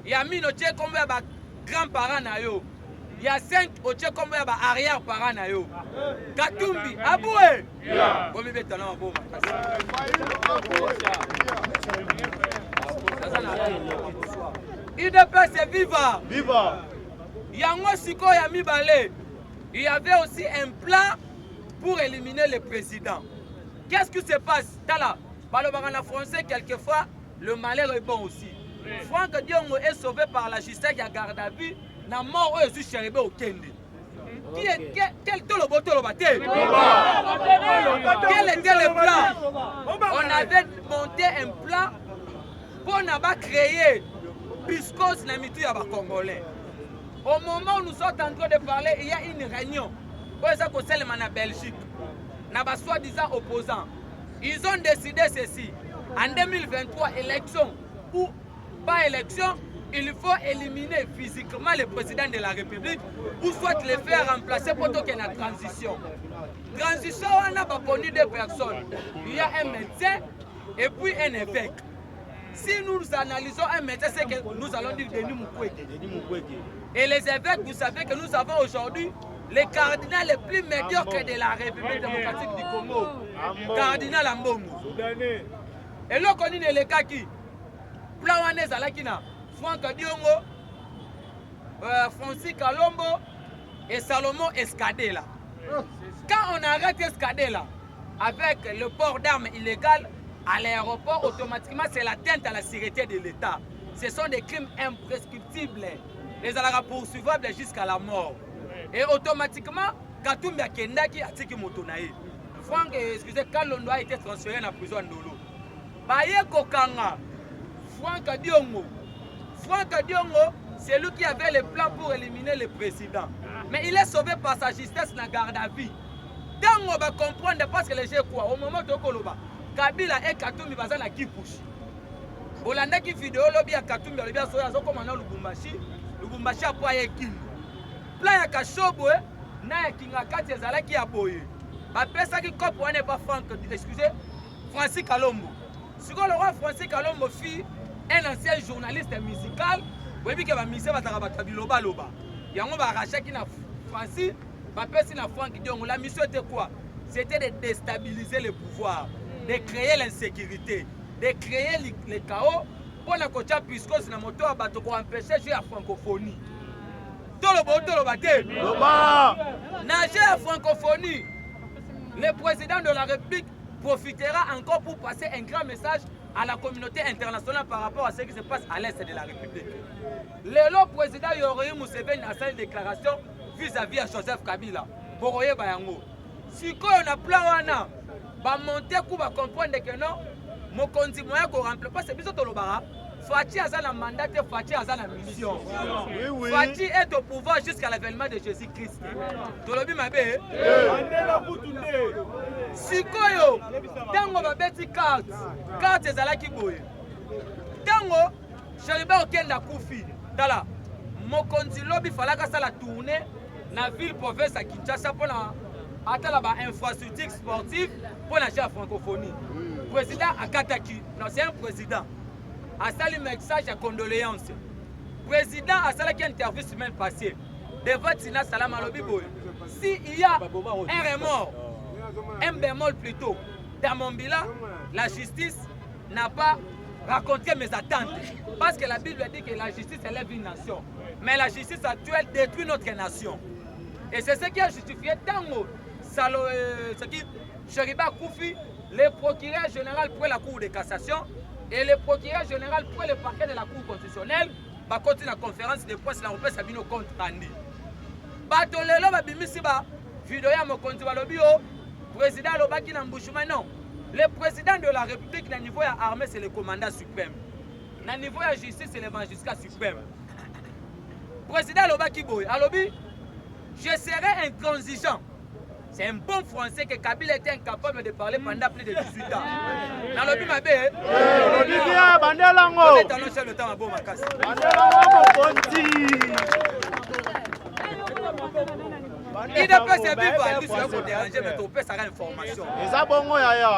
Il y a 1000 otie comme grands-parents na yo. Il y a 5 otie comme arrière-parents na yo. Katumbi, aboué. Comme il est talent bon. IDPS viva. Viva. Yango siko ya mibale. Il y avait aussi un plan pour éliminer le président. Qu'est-ce qui se passe? Tala, par le baran français, quelquefois, le malheur est bon aussi. Franck Diongo est sauvé par la justice qui a gardé à vue. Na mort est juste chéribé au Kende. Quel était le plan? On avait monté un plan pour créer Piscos na mitu ya ba Congolais. Au moment où nous sommes en train de parler, il y a une réunion. Pour ça que c'est en Belgique. N'a pas soi-disant opposants. Ils ont décidé ceci. En 2023, élection ou pas élection, il faut éliminer physiquement le président de la République ou soit le faire remplacer pour qu'il y ait une transition. Transition, on n'a pas connu deux personnes. Il y a un médecin et puis un évêque. Si nous analysons un médecin, c'est que nous allons dire Denis Mukwege. Et les évêques, vous savez que nous avons aujourd'hui les cardinals les plus médiocres de la République démocratique du Congo. Cardinal Ambongo. Et là, on est le cas qui Plawane Zalakina, Franck Diongo, Francis Kalombo et Salomon Escadela. Quand on arrête Escadela avec le port d'armes illégal à l'aéroport, automatiquement c'est l'atteinte à la sécurité de l'État. Ce sont des crimes imprescriptibles. Les alara poursuivables jusqu'à la mort. Et automatiquement, Katumbi Kendaki a tiki motonaï. Franck, excusez, Kalondo a été transféré dans la prison d'Olo. Baye Kokanga, Franck Diongo. Franck Diongo, c'est lui qui avait le plan pour éliminer le président. Mais il est sauvé par sa justesse dans la garde à vie. Tant on va comprendre parce que les gens quoi, au moment de Koloba, Kabila et Katumbi bazan la Kipouche. Bolanda qui vidéo lobby à Katumbi, lobby à Soya, commandant Lubumbashi. Lubumbashi a poye Kindu. Plan ya Kashobo, na ya Kingakati ya Zalaki ya Boye. Ba pesa qui cop on n'est pas Franck, excusez, Francis Kalombo. Si le roi Francis Kalombo fit un ancien journaliste musical, vous voyez que va misé va tarabata biloba loba. Yango va racheter qui na Francis, ba pesa na Franck Diongo. La mission était quoi? C'était de déstabiliser le pouvoir, de créer l'insécurité, de créer le chaos pour la côté puisque na moto a bato pour empêcher la francophonie. Nager la francophonie, le président de la République profitera encore pour passer un grand message à la communauté internationale par rapport à ce qui se passe à l'est de la République. Le président Yoweri Museveni a fait une déclaration vis-à-vis de Joseph Kabila. Boroye Bayango. Si on a plan wana, va monter pour comprendre que non, mon konzi moyen qu'on remplit pas c'est bizarre tolobara. Fati a la mandat, Fati a la mission. Oui. Fati est au pouvoir jusqu'à l'avènement de Jésus-Christ. Tolobi mabe. Sikoyo, tango va beti carte ezalaki boye. Tango, Cheriba okenda kufi. Dala, mokonzi lobi falaka sala tourner na ville province à Kinshasa pour la atala ba infrastructure sportive pour la francophonie. Président Akataki, non c'est un président. A sali message à condoléances. Président a sali qui interview semaine passée. Devant Tina Salam Alobibo. S'il y a un remords, un bémol plutôt, dans mon bilan, la justice n'a pas raconté mes attentes. Parce que la Bible dit que la justice élève une nation. Mais la justice actuelle détruit notre nation. Et c'est ce qui a justifié Tango, ce qui Cheriba Koufi, le procureur général pour la Cour de cassation. Et le procureur général pour le parquet de la Cour constitutionnelle va continuer la conférence de presse la repèse à Bino contre Randi. Batolelo va bimisiba vidéo ya mokonzi balobi o président lobaki na mbushuma non. Le président de la République na niveau ya armée c'est le commandant suprême. Na niveau ya justice c'est le magistrat suprême. Président lobaki boy alobi je serai intransigeant. C'est un bon français que Kabila était incapable de parler pendant plus de 18 ans. Dans le Bimabé, le temps à bon Makasi. IDPS c'est viva, lui c'est pour déranger, mais ton père ça a information.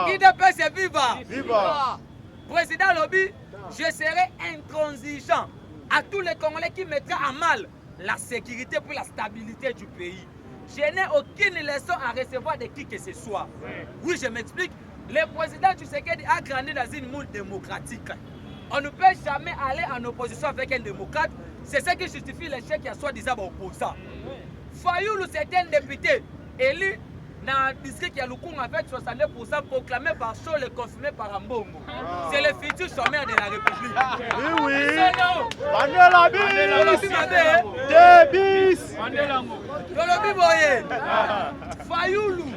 IDPS c'est viva. Président Lobby, je serai intransigeant à tous les Congolais qui mettraient à mal la sécurité pour la stabilité du pays. Je n'ai aucune leçon à recevoir de qui que ce soit. Oui, je m'explique. Le président Tshisekedi a grandi dans une moule démocratique. On ne peut jamais aller en opposition avec un démocrate. C'est ce qui justifie l'échec qui a soi-disant opposant. Fayoulou, c'est un député élu dans le district de Lukunga avec 62% proclamé par Chol et confirmé par Ambongo. C'est le futur sommaire de la République. Oui, oui. Mandela Fayoulou,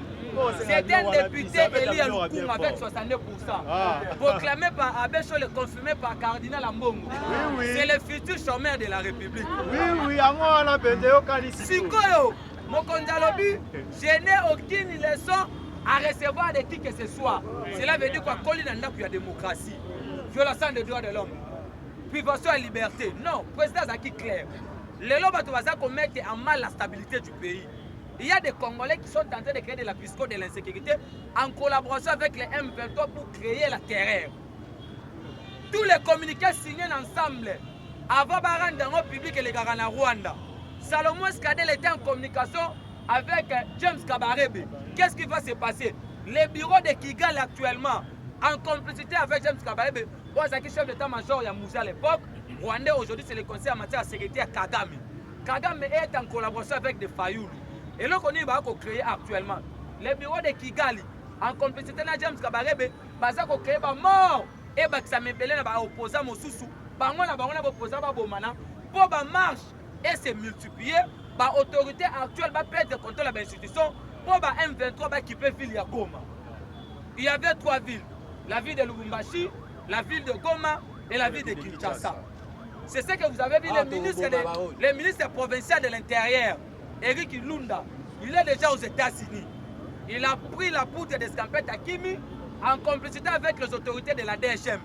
c'est un député élu à Lukunga avec 62%. Proclamé par Abbé Chol et confirmé par Cardinal Ambongo. C'est le futur sommaire de la République. Oui, oui. Sikoyo, Mokonzi alobi, je n'ai aucune leçon à recevoir de qui que ce soit. Cela veut dire quoi? Koli na ndaku ya démocratie, violation des droits de l'homme, privation et liberté. Non, président Zaki clair. Les lois vont mettre en mal la stabilité du pays. Il y a des Congolais qui sont en train de créer de la psychose de l'insécurité en collaboration avec les M23 pour créer la terreur. Tous les communiqués signés ensemble avant de rendre au public et les gars en Rwanda. Salomon Skadel était en communication avec James Kabarebe. Qu'est-ce qui va se passer? Les bureaux de Kigali actuellement, en complicité avec James Kabarebe, qui chef d'état-major Yamouza à l'époque, Rwandais aujourd'hui c'est le conseil en matière de sécurité à Kagame. Kagame est en collaboration avec des Fayoulou. Et là qu'on va créer actuellement, les bureaux de Kigali, en complicité avec James Kabarebe, va créer des morts et ça me plaît à opposants Mosusu, opposants Bomana, pour la marche. Et c'est multiplié, l'autorité actuelle va perdre le contrôle de l'institution pour M23 qui peut filer à Goma. Il y avait 3 villes, la ville de Lubumbashi, la ville de Goma et la ville de Kinshasa. C'est ce que vous avez vu, le ministre provincial de l'Intérieur, Eric Lunda, il est déjà aux États-Unis. Il a pris la poudre d'escampette à Kimi en complicité avec les autorités de la DHM.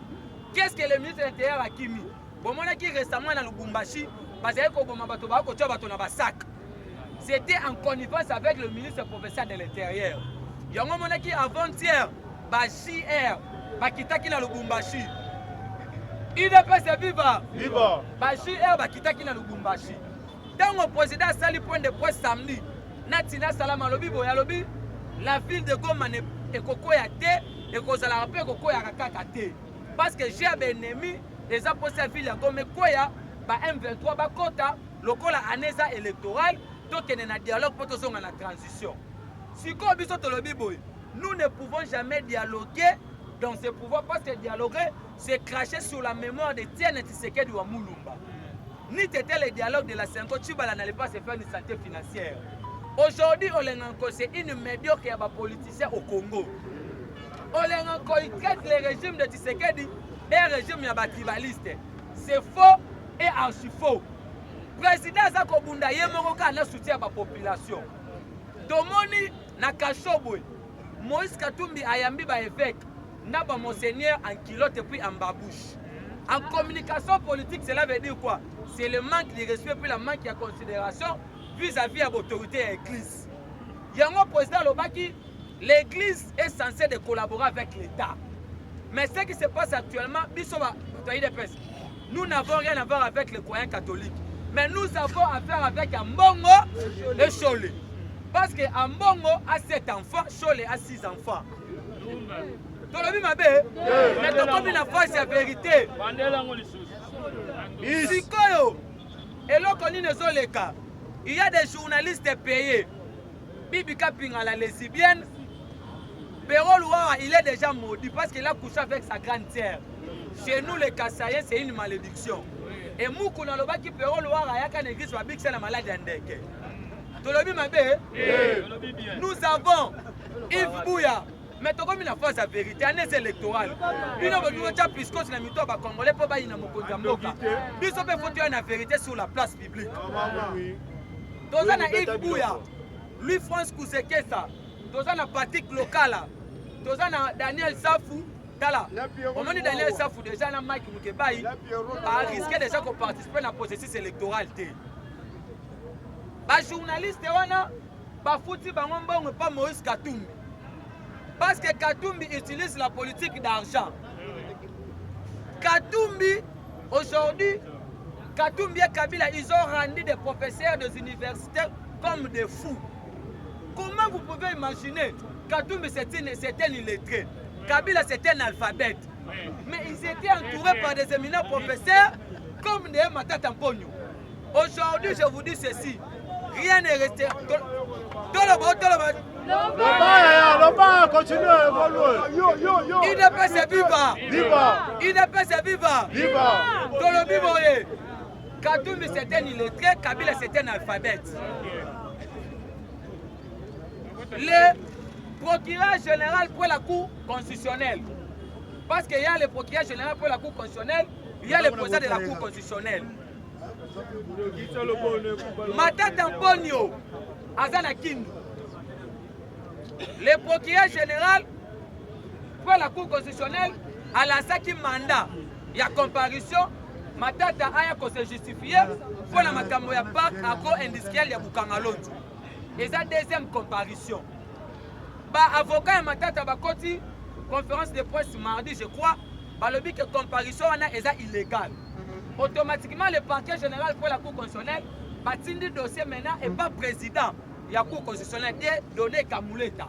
Qu'est-ce que le ministre de l'Intérieur a Kimi? Bon, on a qui récemment dans Lubumbashi, c'était en connivence avec le ministre provincial de l'Intérieur. Il y a un moment qui avant-hier, JR, Bakitaki na Lubumbashi. Il ne peut se vivre. JR, Bakitaki na Lubumbashi. Dans le président Sali point de presse samedi, Natina Salama Lobi Boyalobi, la ville de Goma est Kokoya Té et Kozala Rapé Kokoya Rakaka Té. Parce que j'ai un ennemi, les apôtres de la ville de Goma Koya. M23 bakota lokola aneza électorale donc il y a un dialogue pour que la transition. Si nous ne pouvons jamais dialoguer dans ce pouvoir parce que dialoguer c'est cracher sur la mémoire de Tiene Tshisekedi wa Mulumba. Ni t'étais le dialogue de la Senko Chibala n'allait pas se faire une santé financière. Aujourd'hui c'est une médiocre ya politicien au Congo. Olenganko il traite le régime de Tshisekedi un régime ya tribaliste. C'est faux et archi faux. Président Zako Bunda Yemoka na soutien à la population. Domoni na Kashobwe, Moïse Katumbi ayambi ba évêque, na ba monseigneur en kilote puis en babouche. En communication politique, cela veut dire quoi? C'est le manque de respect puis le manque de considération vis-à-vis de l'autorité de l'église. Yango président Lobaki, l'église est censée de collaborer avec l'État. Mais ce qui se passe actuellement, nous n'avons rien à voir avec les croyants catholiques. Mais nous avons affaire avec Ambongo et Chole. Parce que Ambongo a 7 enfants, Chole a 6 enfants. Tu as vu ma belle? Mais tu as vu la fois, c'est la vérité. Sikoyo, et là qu'on est les cas, il y a des journalistes payés. Bibi Kapinga la lesbienne. Péro Loire, il est déjà maudit parce qu'il a couché avec sa grande sœur. Chez nous, les Kassaïens, c'est une malédiction. Et Moukou dans le bas qui Péro Loire, il y a qu'un église qui a c'est la maladie d'Andeke. Tu l'as vu, ma belle? Nous avons Yves Bouya. Mais tu as comme une force à vérité, année électorale. Il y a un piscos dans le mito à Congolais pour bailler dans mon Mboka. Nous sommes foutus une vérité sur la place publique. Tu as Yves Bouya, lui France Kousekesa. Toza na pratique locale. Toza na Daniel Safou. Tala. Au moment Daniel Safou déjà na Mike Mukebai a risqué déjà de participer dans le processus électoral. Les journalistes wana ba fouti bango mbongo pas Moïse Katumbi. Parce que Katumbi utilise la politique d'argent. Katumbi aujourd'hui Katumbi et Kabila, ils ont rendu des professeurs des universités comme des fous. Comment vous pouvez imaginer? Katumbi c'était un illettré, Kabila c'était un alphabète. Mais ils étaient entourés par des éminents professeurs comme des Matata Mpogno. Aujourd'hui, je vous dis ceci, rien n'est resté. Loba, continue à évoluer. IDPS est viva. IDPS est viva. Tolobi Boye. Katumbi c'était un illettré, Kabila c'était un alphabète. Le procureur général pour la Cour constitutionnelle. Parce qu'il y a le procureur général pour la Cour constitutionnelle, il y a le président de la Cour constitutionnelle. Matata Mpogno, Azana Kindu. Le procureur général pour la Cour constitutionnelle a lancé un mandat. Il y a comparution. Matata a se justifié pour la makambo ya parc agro-industriel ya Bukangaloto. Et ça deuxième comparution. Avocat Matata bakoti conférence de presse mardi, je crois, le but que comparution est illégale. Automatiquement, le parquet général pour la Cour constitutionnelle batindi dossier maintenant et pas président de la Cour constitutionnelle donné Kamouleta.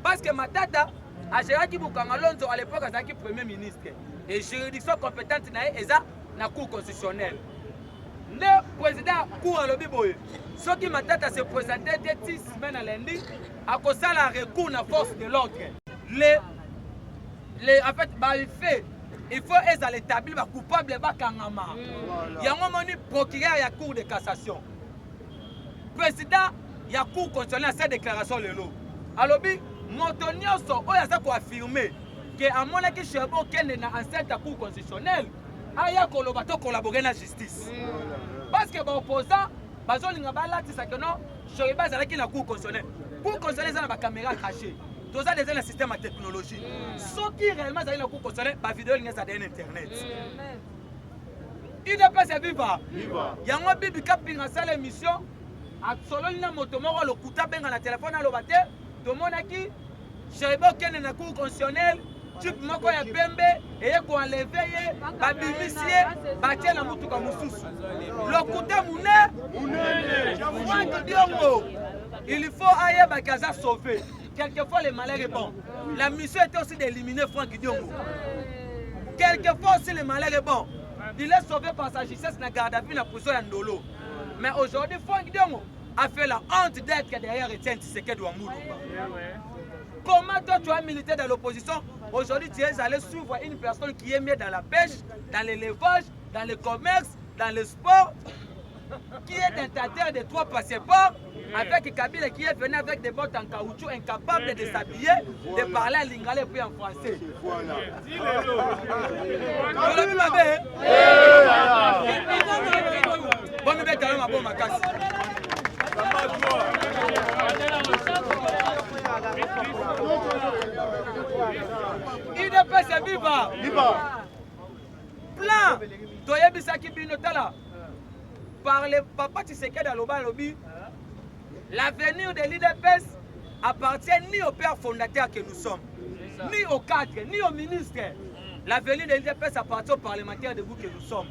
Parce que Matata a géré qui Bukangaloto à l'époque a premier ministre. Et juridiction compétente est la Cour constitutionnelle. Le président Cour à l'Obiboye, ce qui Matata se présentait dès 6 semaines à lundi, à cause de la recours à force de l'ordre. En fait, il faut établir les coupables de Kangama. Il y a un moment procureur à la Cour de cassation. Président, il y a Cour constitutionnelle à cette déclaration. Alors, Montonioso, il y a affirmé qu'à mon avis, je suis en cette Cour constitutionnelle. Il y a collaborer dans la justice. Parce que les opposants, ils ont dit la Cour constitutionnelle. Cour constitutionnelle, il y a des caméras cachées. Tous les gens dans système de technologie. Ce qui réellement est la Cour constitutionnelle, la vidéo est sur Internet. Il n'est pas vivant. Il y a un bibi qui a pris dans l'émission. Solo il y a un motomoro, le coup dans le téléphone à l'obate. Tout le monde a dit, je suis dans la Cour constitutionnelle. Type moko ya pembe et ko enlever babimisier batie na mutu ka mususu lokuta munene il faut ayer bakaza sauver quelquefois le malheur est bon. La mission était aussi d'éliminer Franck Diongo. Quelquefois aussi le malheur est bon. Il est sauvé par sa justesse na garde à vue na prison ya Ndolo. Mais aujourd'hui Franck Diongo a fait la honte d'être derrière Etienne Tshisekedi wa Mulumba. Comment toi tu as milité dans l'opposition? Aujourd'hui tu es allé suivre une personne qui est mieux dans la pêche, dans l'élevage, dans le commerce, dans le sport, qui est tentateur de 3 passeports, avec Kabila qui est venu avec des bottes en caoutchouc, incapable de s'habiller, de parler en lingala et puis en français. IDPS viva. Plan toyebisaki bino tala par le papa Tshisekedi aloba lobi, l'avenir de l'IDPS appartient ni au père fondateur que nous sommes, ni au cadre, ni au ministre. L'avenir de l'IDPS appartient aux parlementaires de vous que nous sommes.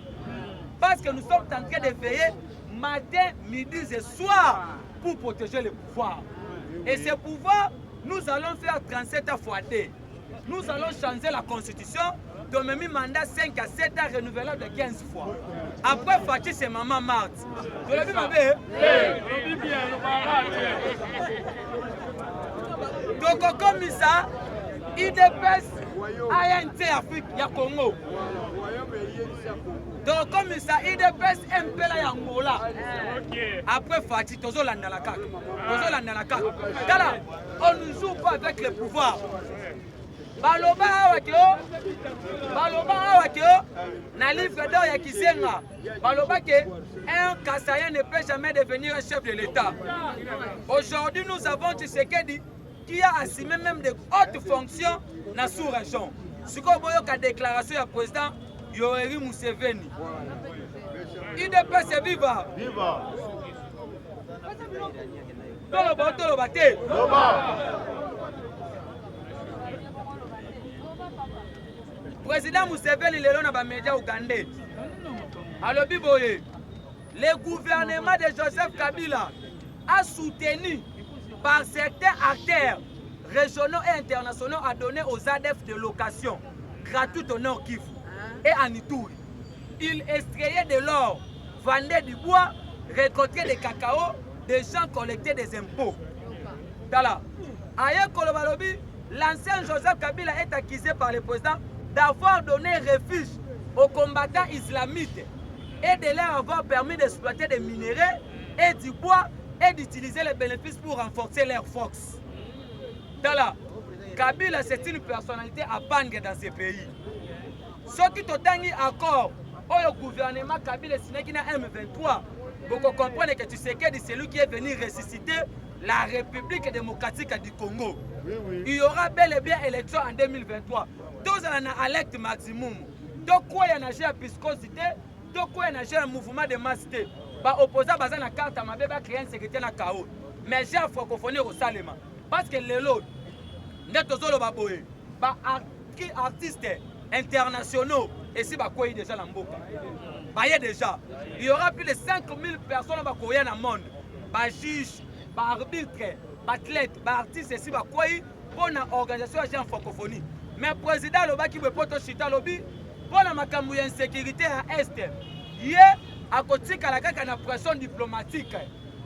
Parce que nous sommes en train de veiller matin, midi et soir pour protéger le pouvoir. Et ce pouvoir, nous allons faire 37 fois D. Nous allons changer la constitution de même mandat 5 à 7 ans renouvelable de 15 fois. Après Fatih, c'est Maman Marthe. Vous l'avez vu ma belle? Donc comme ça, IDPS ANT Afrique, il y a Congo. Donc comme ça, IDPS MP la Angola. Après Fatih, tous les on ne joue pas avec le pouvoir. Baloba awakio, na livre d'or ya Kisenga. Baloba que un Kassaïen ne peut jamais devenir un chef de l'État. Aujourd'hui, nous avons Tshisekedi qui a assumé même de hautes fonctions dans la sous-région. Ce qu'on voit la déclaration du président Yoweri Museveni. IDPS c'est viva. Toloba te. Président Museveni lelo na ba média ougandais. alobi boye le gouvernement de Joseph Kabila a soutenu par certains acteurs régionaux et internationaux a donné aux ADF de location gratuite au Nord Kivu et en Ituri. Il extrayait de l'or, vendait du bois, récoltait des cacao, des gens collectaient des impôts. Tala. Aye Kolobalobi, l'ancien Joseph Kabila est accusé par le président d'avoir donné refuge aux combattants islamites et de leur avoir permis d'exploiter des minéraux et du bois et d'utiliser les bénéfices pour renforcer leur force. Tala. Kabila, c'est une personnalité à bannir dans ce pays. Ceux qui ont un accord au gouvernement Kabila signé qui n'a M23, vous comprenez que tu sais que c'est lui qui est venu ressusciter la République démocratique du Congo. Oui. Il y aura bel et bien élection en 2023. Tous en a alerte maximum. Donc quoi il y a une piscosité, donc quoi il y a un mouvement de masse. Bah opposant bazan la carte à ma bébé créer une sécurité na chaos. Mais j'ai la francophonie au Salema parce que les lots netozolo baboye ba artistes internationaux et si ba quoi déjà la mboka. Bah y a déjà. Il y aura plus de 5000 personnes ba quoi dans le monde. Ba juge, ba arbitre, ba athlète, ba artiste et si ba quoi pour une organisation en francophonie. Mais le président Lobaki Bepoto Chita Lobi pour la makambu insécurité à Est. Il à côté de la pression diplomatique.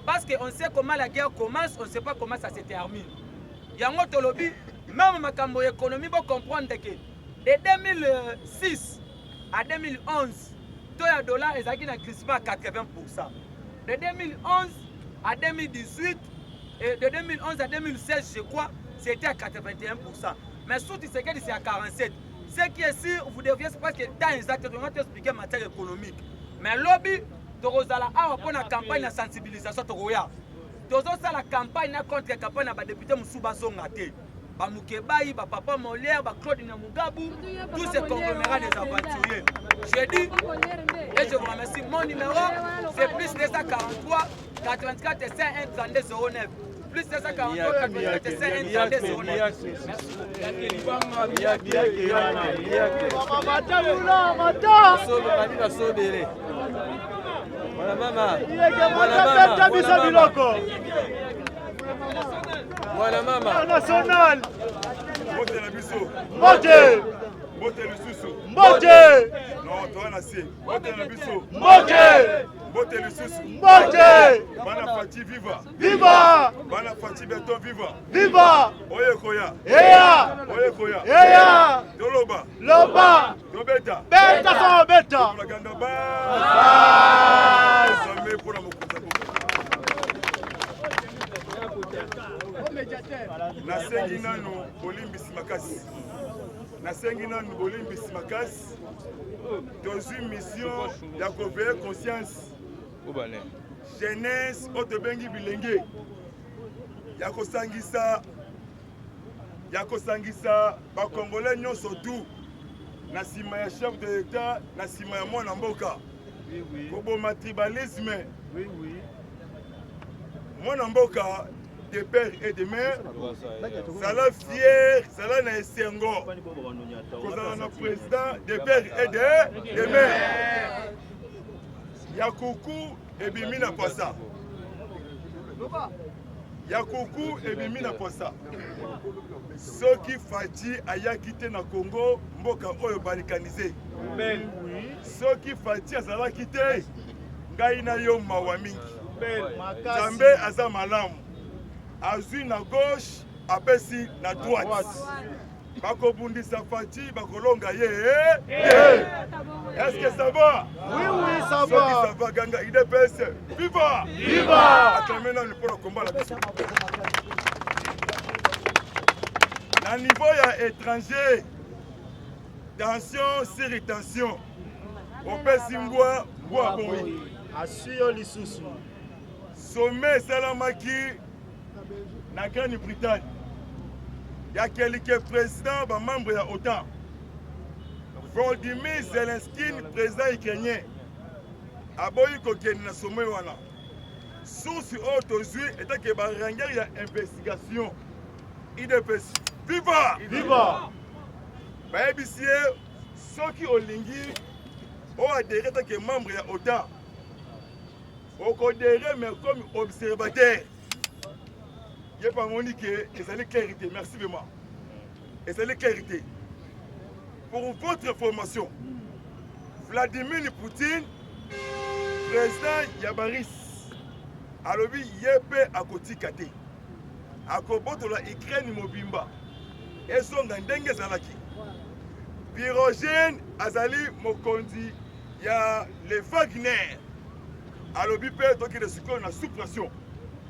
Parce qu'on sait comment la guerre commence, on ne sait pas comment ça se termine. Il y a un autre lobby, même makambu économie, pour comprendre que de 2006 à 2011, le dollar est à crispé à 80%. De 2011 à 2018, et de 2011 à 2016, je crois, c'était à 81%. Mais surtout, c'est à 47%. Ce qui est sûr, vous devriez parce que dans exactement expliquer matière économique. Mais lobby, Torozala a pour la campagne de sensibilisation Toroya. Torozala la campagne contre la campagne de député Moussouba Zongate. Bamukebaï, Papa Molière, Claude Namugabu, tous ces conglomérats des aventuriers. J'ai dit, et je vous remercie, mon numéro, c'est plus 243 84 51 32 09. Plus 243 84 51 32 09. Voilà maman. Voilà maman. National. Mbote na biso. Mbote. Mbote lisusu. Mbote. Non, toi na sie. Mbote na biso. Mbote. Mbote lisusu. Mbote. Bana Fati viva. Viva. Bana Fati Beton viva. Viva. Oye koya. Eya. Oye koya. Eya. Toloba. Loba. Tobeta. Beta sama beta. Propaganda ba. Sommet pour la mokuta. Nasengi nanu bolimbisi makasi. Nasengi nanu bolimbisi makasi. Dans une mission ya koveiller conscience. Jeunesse otobengi bilenge. Ya kosangisa ba Congolais nyonso tout. Na sima ya chef de l'État, na sima ya mwana mboka. Koboma tribalisme. Mwana mboka de père et de mère, ça l'a fier, ça l'a na esengo. Kozala na président de père et de mère. Yakuku ebimi na posa. Yakuku ebimi na posa. Soki Fati ayaki te na Congo, mboka oyo balikanisé. Soki Fati azalaki te, ngai na yo mawa mingi. Zambe aza malamu. Azui na gauche, apesi na droite. Bakobundisa Fati, bakolonga ye. Est-ce que ça va? Oui, ça va. Ça va, Ganga, IDPS. Viva! Viva! Acclamez nous pour le combat là. À niveau ya étranger, tension sur tension. Opesi mbwa boyi. Asuyo lisusu. Sommet salamaki na Grande-Bretagne. Il y a quelques présidents, membres de l'OTAN. Volodymyr Zelensky, président ukrainien. Aboyi kokeni na sommet wana. Source autozui était que il y a investigation. IDPS. Viva! Viva! Bayebisie soki olingi adhéré tant que membre ya OTAN. Adhéré mais comme observateur. Il n'y a pas monique, et c'est la clarité. Merci vraiment. Et c'est la clarité. Pour votre information, Vladimir Poutine, président Yabaris, alobi yepe akoti kate. Akoboto la Ukraine mobimba. Ezonga ndenge zalaki. Pyrogène azali mokondi ya le Wagner. Alobi pe toki de sikoyo na sous pression.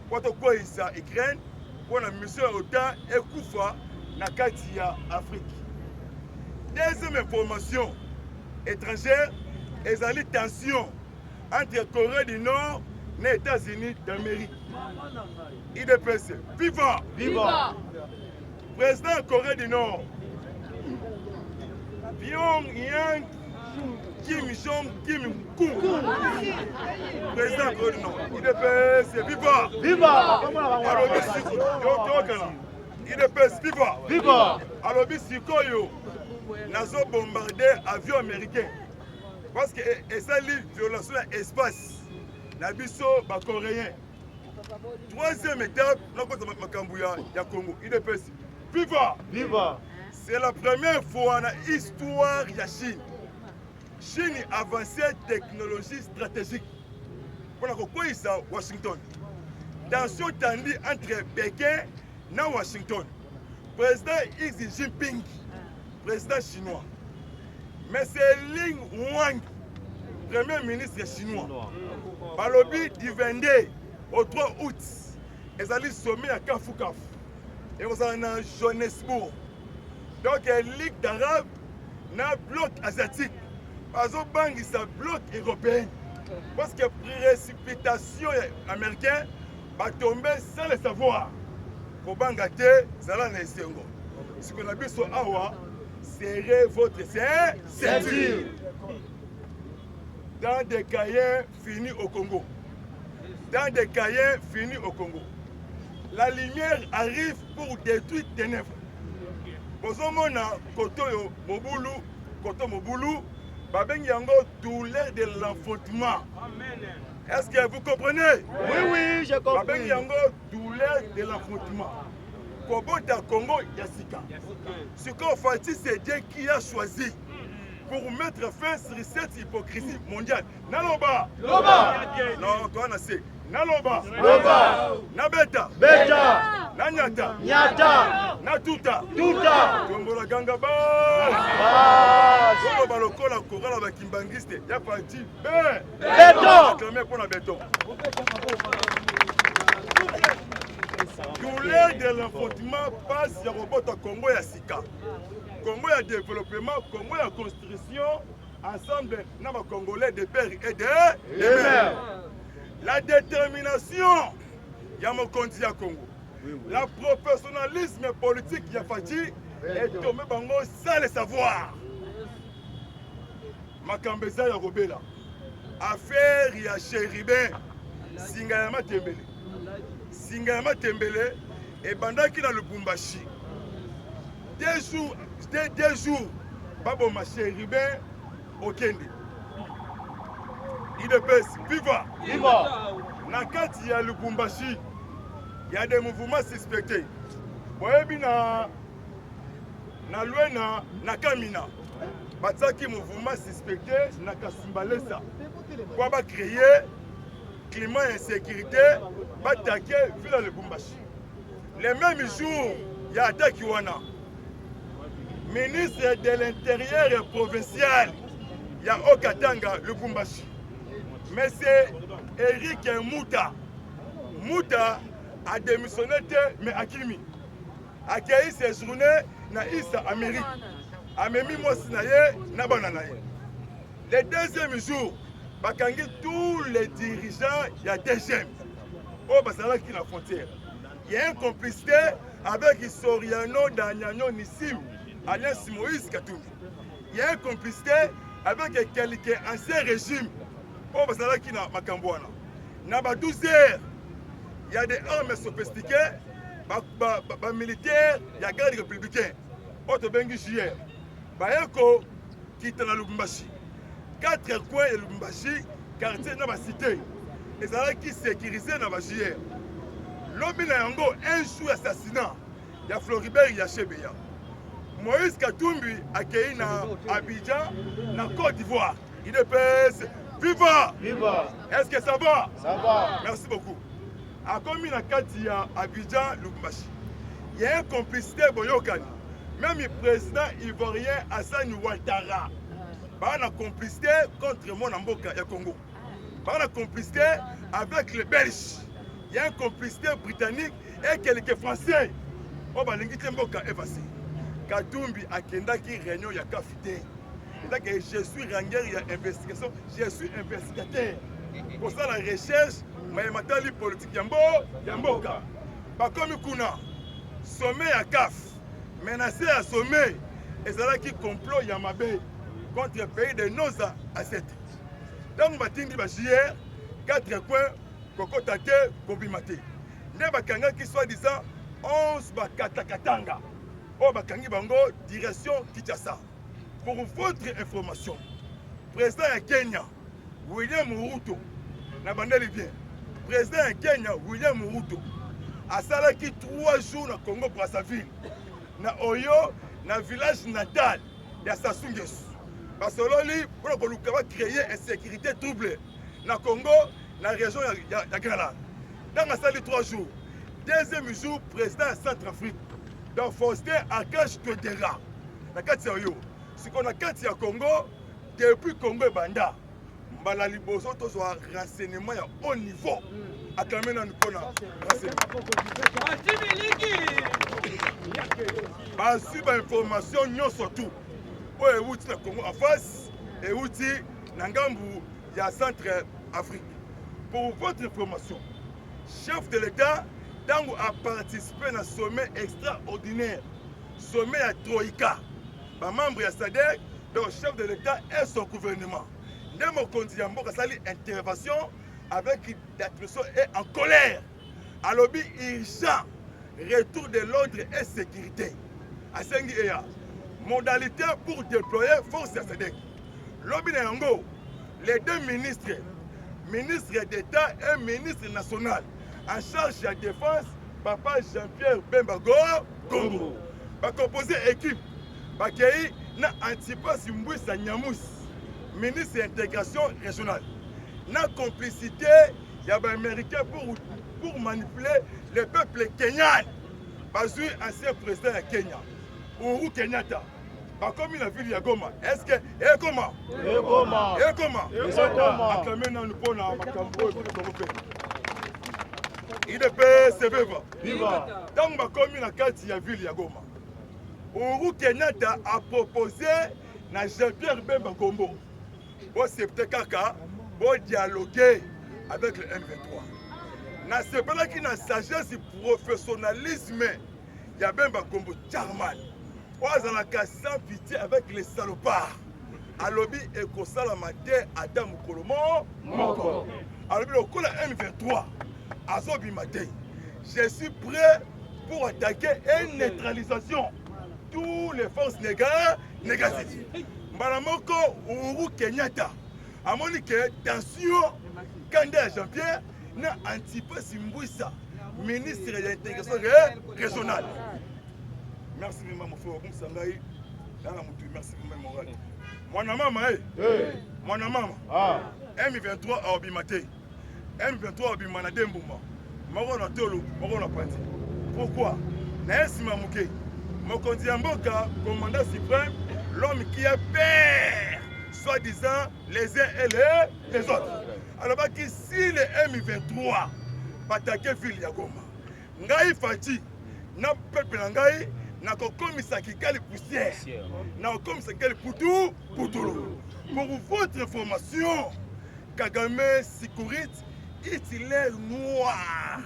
Kwa to koisa Ukraine, pour la mission OTAN ekufa na kati ya Afrique. Deuxième information étrangère, ezali tension entre Corée du Nord et les États-Unis d'Amérique. IDPS, viva! Viva! Président Corée du Nord, Pyongyang Kim Jong-un. Président Corée du Nord, IDPS, viva! Viva! IDPS, viva! Viva! Alors, Sikoyo, nazo bombardé avion américain. Parce que ça livre violation de l'espace. Nabiso ba coréen. Troisième étape, nous avons Makambouya, ya Congo. IDPS. Viva! Viva! C'est la première fois dans l'histoire de la Chine. Chine avancée technologie stratégique. Pour la Washington. Tension tendue entre Pékin et Washington. Président Xi Jinping, président chinois. Mais c'est Ling Wang, premier ministre chinois. Balobi du 22 au 3 août, ils allaient sommet à Kafoukaf. Et vous allez en Johannesburg. Donc, la Ligue d'Arabe n'a bloc asiatique. Par exemple, c'est un bloc européen. Parce que précipitation américaine va tomber sans le savoir. Pour bangater, ça là n'est pas ce qu'on a vu sur Awa, serrez votre ceinture. Dans des cahiers finis au Congo. Dans des cahiers finis au Congo. La lumière arrive pour détruire les ténèbres. Bozomona koto mobulu, koto mobulu, babeng yango douleur de l'enfantement. Est-ce que vous comprenez? Oui, j'ai compris. Babeng yango douleur de l'enfantement. Kobota Congo Yassika. Ce qu'on fait, c'est Dieu qui a choisi pour mettre fin sur cette hypocrisie mondiale. Naloba. Loba. Non, toi, c'est Naloba. Loba. Nabeta. Beta. Nanyata. Nyata. Natuta. Tuta. Tombola Gangaba. Ah. Tombola Lokola Korala Bakimbangiste. Y'a pas dit Béton. acclamé pour la béton. Douleur de l'enfantement passe sur le robot à Congo et Sika. Congo a développement, Congo a construction, ensemble, nous sommes Congolais de père et de mère. La détermination, il y a mon continent à Congo. Le professionnalisme politique, il y a Fati, est tombé sans le savoir. Makambeza ya Robela. Affaire ya Chéribin, Singayama Tembele. Singayama Tembele et bandaki dans le Bumbashi. Deux jours, Babo Maché Ribin au Kende. IDPS, viva! Viva! Nakati ya Lubumbashi, il y a des mouvements suspectés. Vous voyez, na Luena, na Kamina, Batsaki mouvement suspecté, na Kasumbalesa. Pour créer climat et insécurité, attaquer ville de Lubumbashi. Les mêmes jours, il y a attaque Wana. Ministre de l'Intérieur provincial, il y a Okatanga, Lubumbashi. Mais c'est Eric Mouta. Mouta a démissionné, mais Akimi. Accueilli ses journées na Issa Amérique. Amemi Mosinaye, na Bananaye. Le deuxième jour, Bakangi tous les dirigeants, il y a des gemmes. Au Basala qui la frontière. Il y a une complicité avec Soriano, Danyano, Nissim, Alliance Moïse Katumbi. Il y a une complicité avec quelques anciens régimes. Au Basala qui na Makambouana. Naba 12 heures, il y a des armes sophistiquées, militaires, il y a garde républicain. Autre bengi JR. Bayeko qui est dans Lubumbashi. 4 coins ya Lubumbashi quartier na cité ezalaki sécurisé na JR lobi na yango un jour assassinat ya Floribert Yachebeya Moïse Katumbi akei na Abidjan na Côte d'Ivoire IDPS viva Viva. est-ce que ça va Ça va. merci beaucoup akomi na kati ya Abidjan Lubumbashi il y a une complicité boyokani même le président ivoirien Hassan Ouattara ba na complicité contre mon mboka ya Congo ba na complicité avec les Belges il y a une complicité britannique et quelques français o balingi te mboka évasé Katumbi akendaki réunion ya kafité je suis rangeur ya investigation je suis investigateur pour ça la recherche mais matali politique ya mboka bakomi kuna sommet ya CAF menacé à sommet ezalaki complot ya mabe contre le pays de Noza à 7 donc batindi ba JR 4 coins kokota te kobima te nde bakangaki soi-disant 11 bakatakatanga oyo bakangi bango direction Kinshasa. Pour votre information, président ya Kenya William Ruto na bandeli bien président ya Kenya William Ruto asalaki 3 jours na Congo Brazzaville na Oyo na village natal ya Sassou Nguesso basololi mpona koluka bacréer insécurité trouble na Congo na région ya Grand-Lac ntango asali 3 jours deuxième jour président ya Centrafrique donc Faustin Archange Touadéra na kati ya Oyo siko na kati ya Congo depuis Congo ebanda mbala liboso tozwa renseignement ya haut niveau akamé na mpona bazwi bainformation nyonso tu oyo ewuti na Congo en face ewuti na ngambu ya Centre Afrique. Pour votre information, chef de l'État ntango a participé na sommet extraordinaire sommet ya Troïka membre ya SADC, donc chef de l'État et son gouvernement. Nemo Kondi Yambo sali intervention avec l'atmosphère est en colère. À lobby urgent, retour de l'ordre et sécurité. À Sengi Eya, modalité pour déployer force à SADC. Lobby Yango, les 2 ministres, ministre d'État et ministre national, en charge de la défense, Papa Jean-Pierre Bembago, Congo. Va composer équipe. Bakei na Antipas Mbouissa Nyamous, ministre de l'intégration régionale. Na complicité, il y a des Américains pour manipuler le peuple kenyan. Bazui, ancien président de Kenya, Uhuru Kenyatta. Comme il a vu la Goma. Est-ce que. Et comment? Et comment? Et comment? Et comment? Acclamé dans le pont à Macambo et Boubé. Il est payé, c'est viva. Viva. Dans ma commune à Kati, il y a vu la Goma. Uhuru Kenyatta a proposé na Jean-Pierre Bemba Gombo. Bon, c'est peut-être kaka, bon dialoguer avec le M23. Na c'est pas qui na sagesse et professionnalisme, il y a Bemba Gombo Charman. Oazalaka sans pitié avec les salopards. A lobby et kosala maté Adam Kolomo Moko. A lobby le M23. Azobi maté. Je suis prêt pour attaquer une neutralisation. Tous les forces négatives. Mbalamoko Uhuru Kenyatta. A monique tension Kanda Jean-Pierre na Antipas Mbouissa, ministre de l'intégration régionale. Merci mon frère, merci mon frère. Mon maman, mon maman, M23 a obimate. M23 a obimana Dembouma. Morona Tolo, Morona Pati. Pourquoi? Naesima Mouké. Mokondi Mboka, commandant suprême, l'homme qui est père, soi-disant les uns et les autres. Alors que si les M23 attaquent ville ya Goma, Ngai Fati, na peuple Ngai, na kokomisa kikali poussière, na kokomisa kikali poutoulou. Pour votre information, Kagame Sikurit, Hitler noir,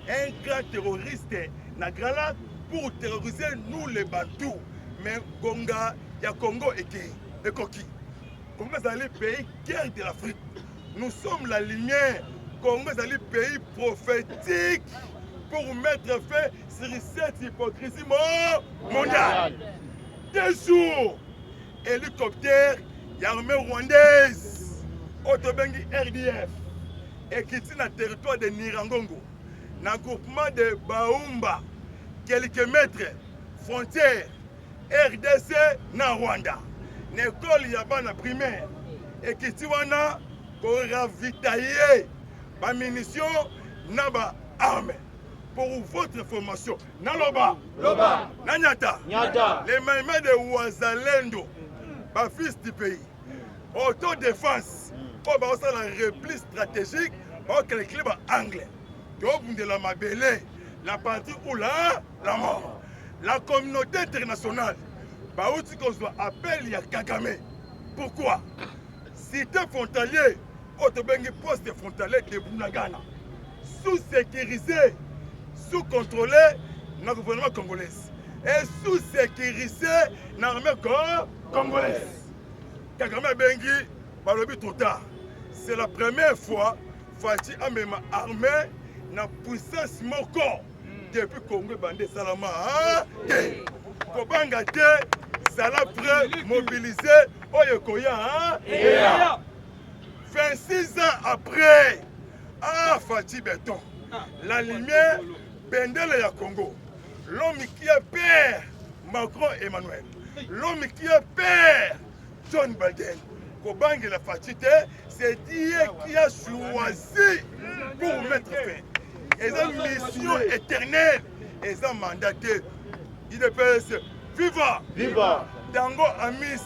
un grand terroriste na Grand-Lac pour terroriser nous les Bantous. Mais Gonga, il y a Congo et Koki. Congo est le pays guerre de l'Afrique. Nous sommes la lumière. Congo est le pays prophétique pour mettre fin sur cette hypocrisie mondiale. 2 jours, hélicoptère l'armée rwandaise, Otobengi RDF, et qui est dans le territoire de Nirangongo, dans le groupement de Baumba, quelques mètres, frontière, RDC, na Rwanda. L'école Yabana primaire, et qui est pour ravitailler les munitions, naba armes. Pour votre formation, Naloba, Loba, Nanyata, Nyata, les mains de Ouazalendo, ma fils du pays, autodéfense, pour la repli stratégique, pour que les clubs anglais, de la Mabélé, la partie où la mort, la communauté internationale, bah où tu appelle ya Kagame. Pourquoi? Cité frontalier, autobengi poste frontalier de Bunagana, sous-sécurisé, sous-contrôlé dans le gouvernement congolais et sous-sécurisé dans l'armée congolaise. Kagame Bengi, balobi trop tard. C'est la première fois Fati a même armée na puissance moko depuis Congo bandé Salama. Kobanga te, Sala prêt, mobilisé, Oyekoya. 26 ans après, Fati Béton, la lumière, Bendele ya Congo, l'homme qui est père, Macron Emmanuel, l'homme qui est père, John Biden, Kobange la Fatite, c'est Dieu qui a choisi pour mettre fin. Et une mission éternelle, et un mandaté, IDPS, viva! Viva! Tango Amis,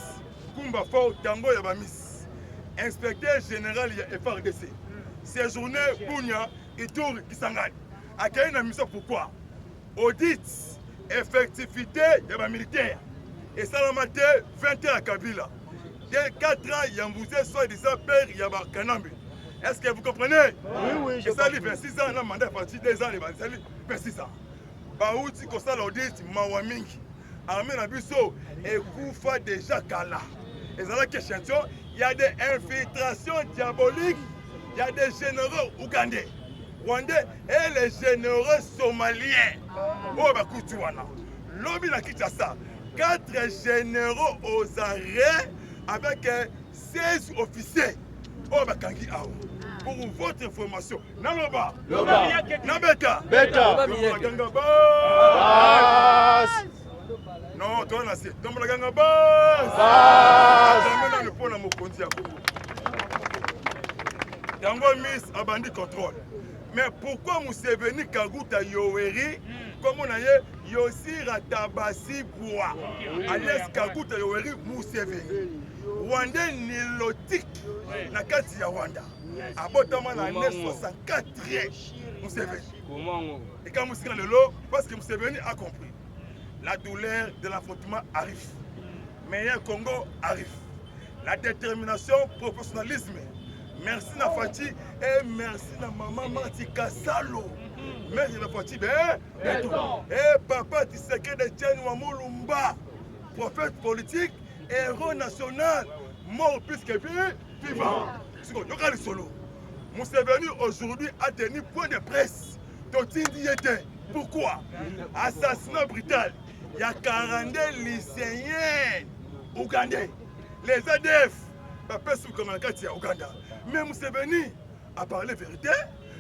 Kumba Fort, Tango Yabamis, inspecteur général FRDC, séjourné Bounia, Itour, Kisangani. À quelle mission pourquoi? Audit, effectivité de la militaire. Et ça l'a maté 20 ans à Kabila. Dès 4 ans, il y a un bousé, soit disant père, il y a un Kanambi. Est-ce que vous comprenez? Oui, je comprends. 26 ans, on a mandat parti 2 ans, 26 ans. Baouti, comme ça, l'audit, Mawamingi. Armée Nabiso, et Koufa déjà Kala. Et ça, la question, il y a des infiltrations diaboliques, il y a des généraux ougandais. Rwandais et les généraux somaliens. Oh, bah, Koutouana. L'homme a quitté ça. 4 généraux aux arrêts avec 16 officiers. Oh, bah, Kangi Aou. Pour votre information, Naloba, Loba, Nabeta, Beta, non, toi, là, c'est Tom la Ganga Bass. Maintenant, le point à mon compte. Tango Miss a bandit contrôle. Mais pourquoi Museveni Kaguta Yoweri, comme on a dit, Yosira Tabasi Bois, alias Kaguta Yoweri Museveni. Rwanda nilotique, na kati ya Rwanda. Abotama na 1964, Museveni. Et quand Museveni le lot, parce que Museveni a compris. La douleur de l'affrontement arrive. Meilleur Congo arrive. La détermination, professionnalisme. Merci na Fati et merci na maman Marti Kasalo. Merci na Fati Béton. Et papa Tshisekedi de Tieni Wamulumba, prophète politique, héros national, mort plus que vivant. Yokali Solo. Museveni aujourd'hui a tenu point de presse. Totindi était. Pourquoi? Assassinat brutal. Il y a 42 lycéens ougandais. Les ADF, papa sous comme il y a Ouganda. Mais Museveni a parlé vérité.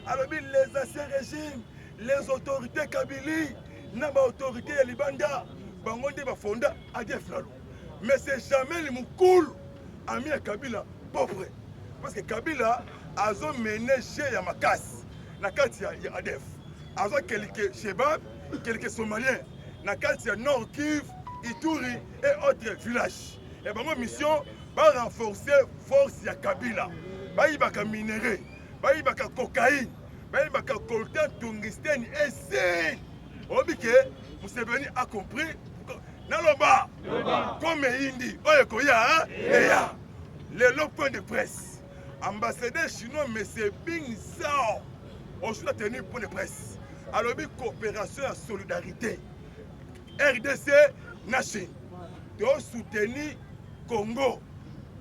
Alors les anciens régimes, les autorités Kabili, les autorités Libanda, Bangonde va fonder ADF Lalo. Mais c'est jamais le Moukoul, ami à Kabila, pauvre. Parce que Kabila a mené chez Yamakas, na kati ya ADF. A quelques Shebab, quelques Somaliens, na kati ya Nord Kivu, Ituri et autres villages. Et ma mission va renforcer force ya Kabila. Baïbaka minerai, baïbaka cocaïne, baïbaka coltan tungstène et c'est. Obike, Museveni a compris. Naloba, comme Indi, Oyekoya, Eya. Les longs points de presse. Ambassadeur chinois, M. Bing Zhao, aujourd'hui a tenu point de presse. Alors, coopération et solidarité. RDC, Nation, doit soutenir Congo,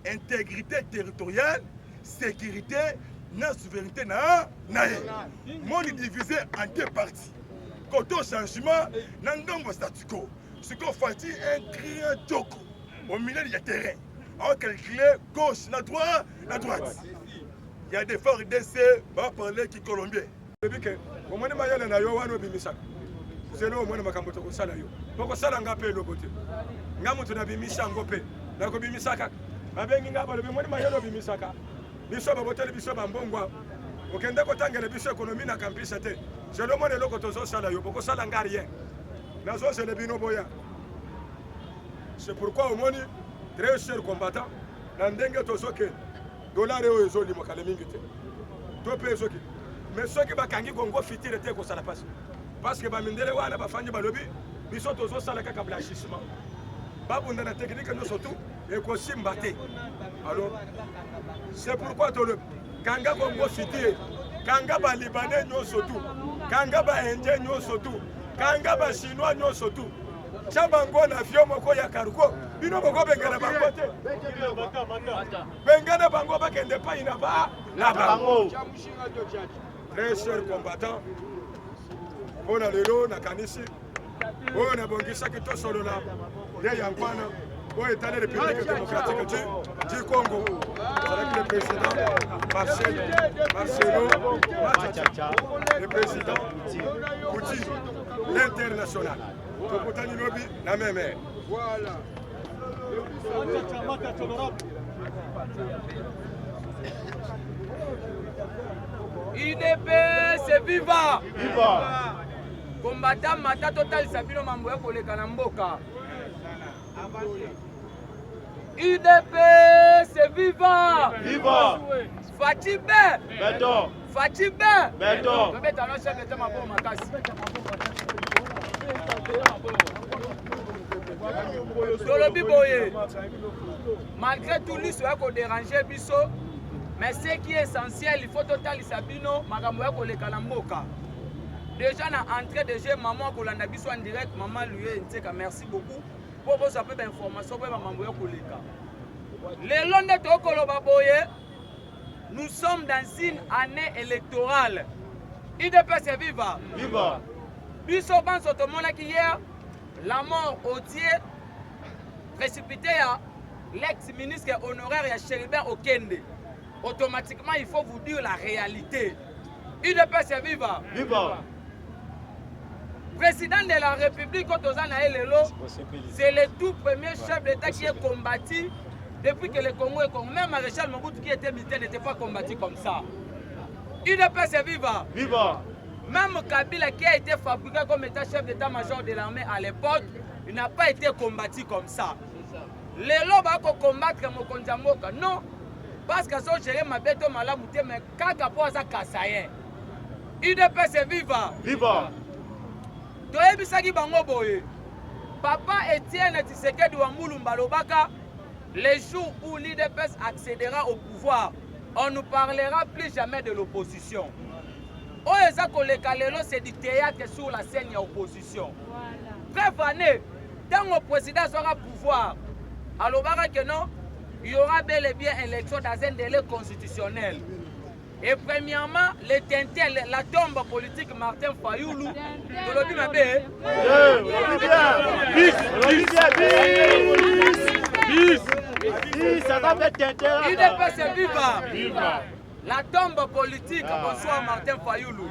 intégrité territoriale, sécurité, na souveraineté na monde divisé en 2 parties. Côté changement, n'angambo statu quo. Ce qu'on fait un grand toko au milieu du terrain. on calcule gauche, la droite. Il y a des forts d'essai, on va parler qui colombien. Depuis que, au moins, il y a un bimisaka. C'est là au moins, il y a un yo. Pourquoi ça, on a payé le côté? On a monté un bimisaka, on a payé. On a payé bimisaka. On a payé bimisaka. Biso ba botel biso ba mbongwa. Okende ko tangela biso économie na campus te. Je le monde loko tozo sala yo boko sala ngarien. Na zo c'est le bino boya. C'est pourquoi au monde très cher combattant na ndenge tozo ke dollar o ezoli mo kale mingi te. To pe ezoki. Mais ceux qui ba kangi Congo fitire te ko sala passe. Parce que ba mindele wana ba fanyi ba lobi biso tozo sala kaka blanchissement. Babunda na technique no surtout et ko simbate. Alors c'est pourquoi le Kanga Congo City, Kanga ba Libanais nyo sotu, Kanga ba Indien nyo sotu, Kanga ba Chinois nyo sotu. Chabango na fio moko ya karuko, bino moko bengana bango te. Bengana bango ba kende pa ina ba la bango. Très chers combattants, on a le lot na kanisi, on a bongisa ki to solo la. Ya yankwana. Au État de la République démocratique du Congo, avec le président Marcelo Machacha, le président Kouti, l'international. Tokotani Lobi, la même ère. Voilà. UDPS viva! Viva! Combattant Mata Total Sabino Mamboya Koleka na mboka. UDPS viva! Viva! Fatibé! Béton! Fatibé! Béton! Tolobi boye. Malgré tout, lui soit qu'on dérange biso, mais ce qui est essentiel, il faut total sabino makambo ya koleka na mboka. Déjà na entrée de jeu maman kolanda biso en direct, maman lui nteka merci beaucoup pour vos appels d'information pour makambo ya koleka. Le londe to koloba boye, nous sommes dans une année électorale. UDPS viva. Viva! Biso ban sotomona ki hier la mort odieux précipité à l'ex-ministre honoraire ya Shelbert Okende. Automatiquement, il faut vous dire la réalité. UDPS viva. Viva! Président de la République, c'est le tout premier chef d'État qui est combattu depuis que le Congo est Congo. Même Maréchal Mobutu qui était militaire n'était pas combattu comme ça. UDPS viva. Viva! Même Kabila qui a été fabriqué comme état chef d'état-major de l'armée à l'époque, il n'a pas été combattu comme ça. Les lobes vont combattre Mokonzamoka. Non, parce que ça géré ma bête au malamouté, mais quand il a Kassayen. UDPS viva. Viva! Papa Etienne Tshisekedi Wambulumba Lobaka, les jours où l'UDPS accédera au pouvoir, on ne parlera plus jamais de l'opposition. C'est du théâtre sur la scène de l'opposition. Bref, année, tant que le président sera au pouvoir, alors que non, il y aura bel et bien élection dans un délai constitutionnel. Et premièrement, le tintel, la tombe politique Martin Fayoulou, tu l'as dit ma belle? Ça va mettre tintel. UDPS viva. La tombe politique, bonsoir Martin Fayoulou.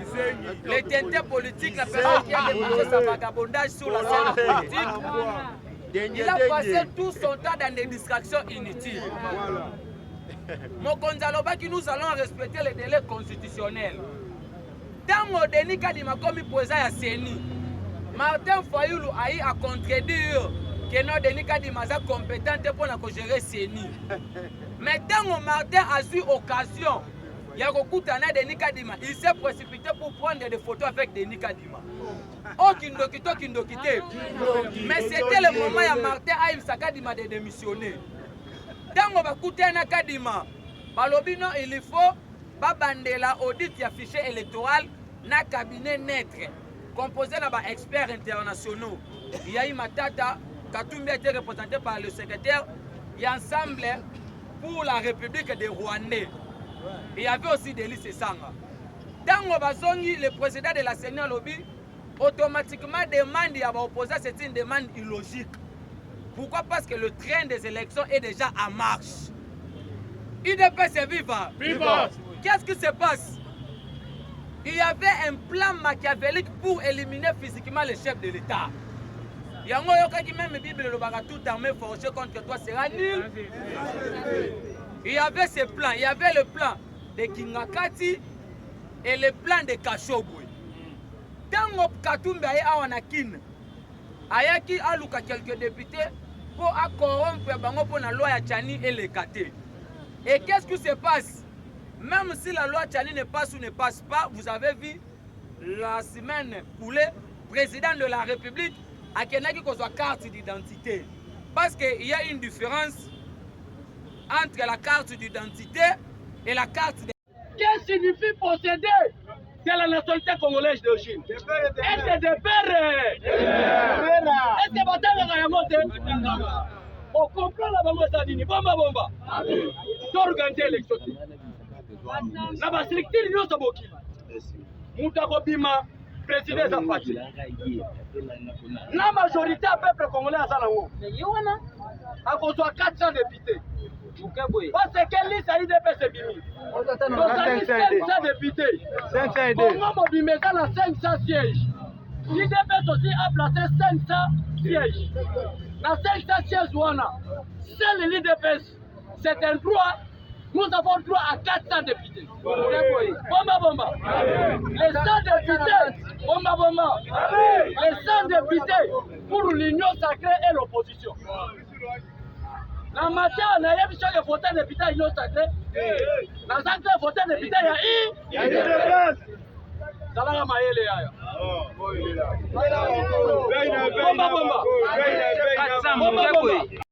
Le tintel politique, la personne qui a démontré sa vagabondage sur la scène politique, il a passé tout son temps dans des distractions inutiles. Mokonzaloba qui nous allons respecter les délais constitutionnels. Dans le Denis Kadima comme président à Seni, Martin Fayoulou a eu à contredire que notre Denis Kadima est compétent pour gérer Seni. Mais tant que Martin a eu occasion, il y a Denis Kadima, il s'est précipité pour prendre des photos avec Denis Kadima. Oh, Kindokite. Mais c'était le moment où Martin a eu sa Kadima de démissionner. Dans le Kadima, il faut babandela audit ya fichier électoral na cabinet neutre composé d'experts internationaux. Il y a eu Matata, Katumbi a été représenté par le secrétaire et ensemble pour la République des Rwandais. Il y avait aussi Delis Sanga. Dans le président de la Sénat Lobby automatiquement demande à l'opposant, c'est une demande illogique. Pourquoi? Parce que le train des élections est déjà en marche. UDPS est viva. Viva. Qu'est-ce qui se passe? Il y avait un plan machiavélique pour éliminer physiquement le chef de l'État. Yango yokaki même Bible le baga tout armé forgé contre toi sera nul. Il y avait ce plan, il y avait le plan de Kingakati et le plan de Kashobwe. Tango Katumbi aye awana ayaki aluka quelques députés pour corrompre bango pour la loi ya Tchani et les Kate. Et qu'est-ce qui se passe? Même si la loi Tchani ne passe ou ne passe pas, vous avez vu la semaine coulée, président de la République a kenaki kozwa carte d'identité. Parce qu'il y a une différence entre la carte d'identité et la carte de... Qu'est-ce que signifie posséder? C'est la nationalité congolaise d'origine. Et c'est de père. Est-ce que Batanga ya mote? On comprend la bango sadini. Bomba bomba. D'organiser l'élection. Na ba structure nyonso bokili. Mutu akobima président za parti. La majorité du peuple congolais a ça là-haut. A kozwa 400 députés. Parce que liste a IDPS bimi. Donc a 500 députés. 500 a 500 sièges. IDPS aussi a placé 500 sièges. Dans 500 sièges wana, seul l'IDPS, c'est un droit. Nous avons droit à 400 députés. Bomba bomba. Les 100 députés, bomba bomba. Les 100 députés pour l'union sacrée et l'opposition. La matière, on a vu que voter député à l'union sacrée. La sacrée voter député, il y a I. Salara Maele yaya. Bomba bomba. Bomba bomba.